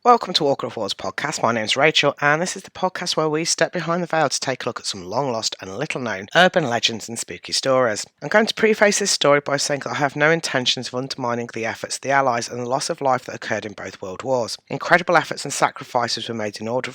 Welcome to Walker of Worlds podcast. My name's Rachel, and this is the podcast where we step behind the veil to take a look at some long lost and little known urban legends and spooky stories. I'm going to preface this story by saying that I have no intentions of undermining the efforts of the Allies and the loss of life that occurred in both World Wars. Incredible efforts and sacrifices were made in order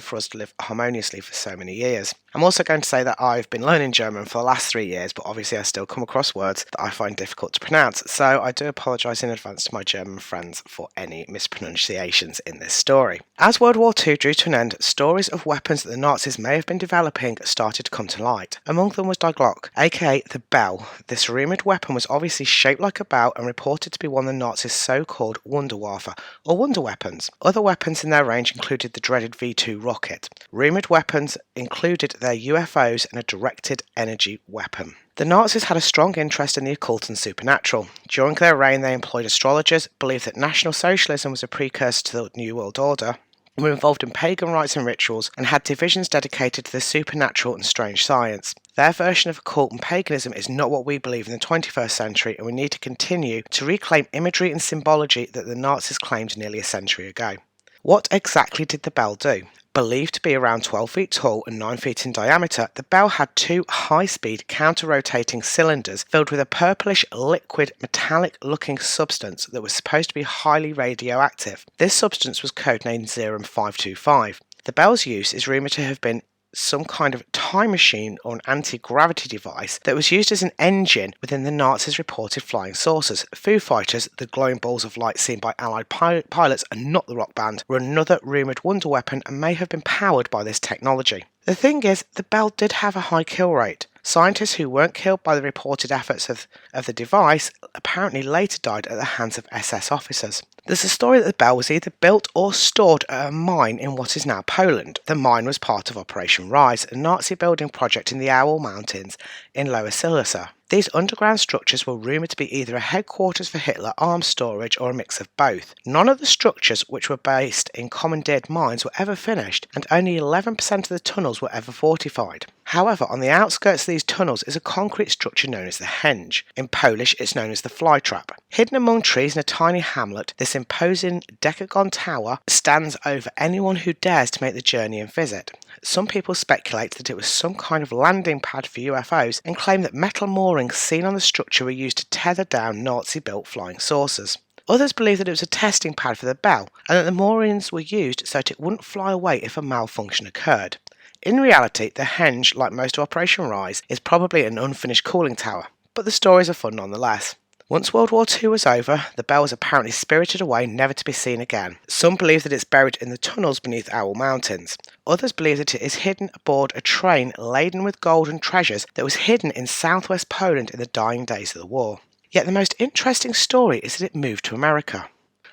for us to live harmoniously for so many years. I'm also going to say that I've been learning German for the last 3 years, but obviously I still come across words that I find difficult to pronounce, so I do apologise in advance to my German friends for any mispronunciations in this story. As World War II drew to an end, stories of weapons that the Nazis may have been developing started to come to light. Among them was Die Glocke, aka the bell. This rumoured weapon was obviously shaped like a bell and reported to be one of the Nazis' so-called Wunderwaffe, or wonder weapons. Other weapons in their range included the dreaded V2 rocket. Rumoured weapons included their UFOs and a directed energy weapon. The Nazis had a strong interest in the occult and supernatural. During their reign, they employed astrologers, believed that National Socialism was a precursor to the New World Order, were involved in pagan rites and rituals, and had divisions dedicated to the supernatural and strange science. Their version of occult and paganism is not what we believe in the 21st century, and we need to continue to reclaim imagery and symbology that the Nazis claimed nearly a century ago. What exactly did the bell do? Believed to be around 12 feet tall and 9 feet in diameter, the bell had two high-speed counter-rotating cylinders filled with a purplish, liquid, metallic-looking substance that was supposed to be highly radioactive. This substance was codenamed Serum 525. The bell's use is rumoured to have been some kind of time machine or an anti-gravity device that was used as an engine within the Nazis' reported flying saucers. Foo Fighters, the glowing balls of light seen by Allied pilots and not the rock band, were another rumoured wonder weapon and may have been powered by this technology. The thing is, the bell did have a high kill rate. Scientists who weren't killed by the reported efforts of the device apparently later died at the hands of SS officers. There's a story that the bell was either built or stored at a mine in what is now Poland. The mine was part of Operation Rise, a Nazi building project in the Owl Mountains in Lower Silesia. These underground structures were rumoured to be either a headquarters for Hitler, arms storage, or a mix of both. None of the structures, which were based in commandeered mines, were ever finished, and only 11% of the tunnels were ever fortified. However, on the outskirts of these tunnels is a concrete structure known as the henge. In Polish, it's known as the flytrap. Hidden among trees in a tiny hamlet, this imposing decagon tower stands over anyone who dares to make the journey and visit. Some people speculate that it was some kind of landing pad for UFOs and claim that metal moorings seen on the structure were used to tether down Nazi-built flying saucers. Others believe that it was a testing pad for the bell and that the moorings were used so that it wouldn't fly away if a malfunction occurred. In reality, the henge, like most of Operation Rise, is probably an unfinished cooling tower, but the stories are fun nonetheless. Once World War II was over, the bell was apparently spirited away, never to be seen again. Some believe that it's buried in the tunnels beneath Owl Mountains. Others believe that it is hidden aboard a train laden with gold and treasures that was hidden in southwest Poland in the dying days of the war. Yet the most interesting story is that it moved to America.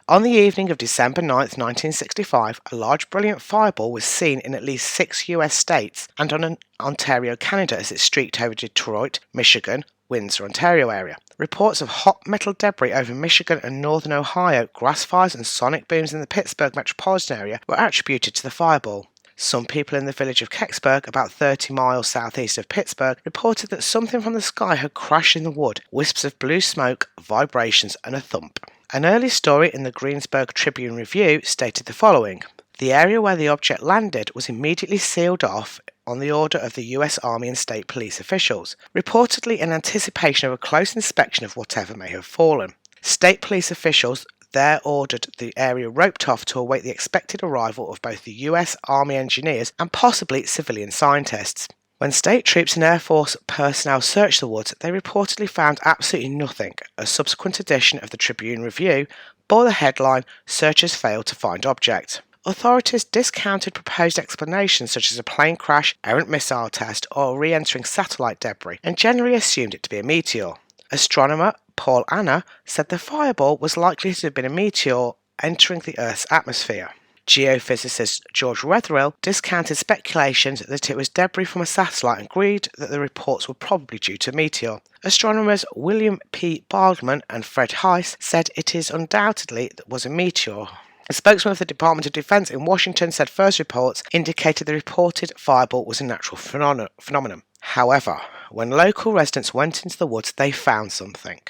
On the evening of December 9, 1965, a large brilliant fireball was seen in at least 6 US states and on Ontario, Canada, as it streaked over Detroit, Michigan, Windsor, Ontario area. Reports of hot metal debris over Michigan and northern Ohio, grass fires and sonic booms in the Pittsburgh metropolitan area were attributed to the fireball. Some people in the village of Kecksburg, about 30 miles southeast of Pittsburgh, reported that something from the sky had crashed in the wood, wisps of blue smoke, vibrations and a thump. An early story in the Greensburg Tribune Review stated the following: the area where the object landed was immediately sealed off on the order of the US Army and state police officials, reportedly in anticipation of a close inspection of whatever may have fallen. State police officials there ordered the area roped off to await the expected arrival of both the US Army engineers and possibly civilian scientists. When state troops and Air Force personnel searched the woods, they reportedly found absolutely nothing. A subsequent edition of the Tribune Review bore the headline, "Searchers Failed to Find Object." Authorities discounted proposed explanations such as a plane crash, errant missile test, or re-entering satellite debris, and generally assumed it to be a meteor. Astronomer Paul Anna said the fireball was likely to have been a meteor entering the Earth's atmosphere. Geophysicist George Wetherill discounted speculations that it was debris from a satellite and agreed that the reports were probably due to a meteor. Astronomers William P. Baldwin and Fred Heiss said it is undoubtedly was a meteor. A spokesman of the Department of Defense in Washington said first reports indicated the reported fireball was a natural phenomenon. However, when local residents went into the woods, they found something.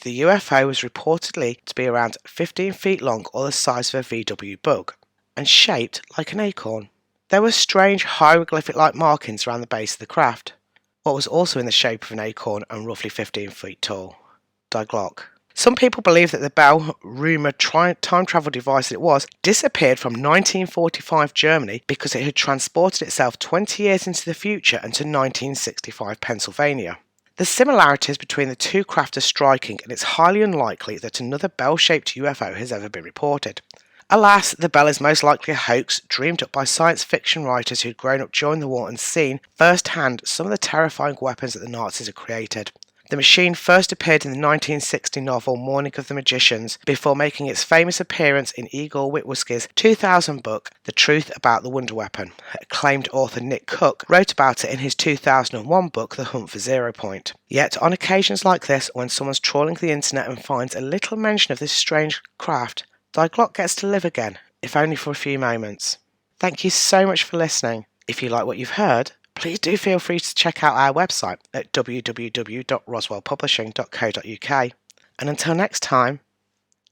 The UFO was reportedly to be around 15 feet long or the size of a VW bug, and shaped like an acorn. There were strange hieroglyphic-like markings around the base of the craft, what was also in the shape of an acorn and roughly 15 feet tall. Die Glocke. Some people believe that the Bell, rumoured time travel device it was, disappeared from 1945 Germany because it had transported itself 20 years into the future and to 1965 Pennsylvania. The similarities between the two craft are striking, and it's highly unlikely that another bell-shaped UFO has ever been reported. Alas, the Bell is most likely a hoax dreamed up by science fiction writers who'd grown up during the war and seen firsthand some of the terrifying weapons that the Nazis had created. The machine first appeared in the 1960 novel Morning of the Magicians, before making its famous appearance in Igor Witwski's 2000 book The Truth About the Wonder Weapon. Acclaimed author Nick Cook wrote about it in his 2001 book The Hunt for Zero Point. Yet on occasions like this, when someone's trawling the internet and finds a little mention of this strange craft, Die Glocke gets to live again, if only for a few moments. Thank you so much for listening. If you like what you've heard, please do feel free to check out our website at www.roswellpublishing.co.uk. And until next time,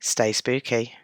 stay spooky.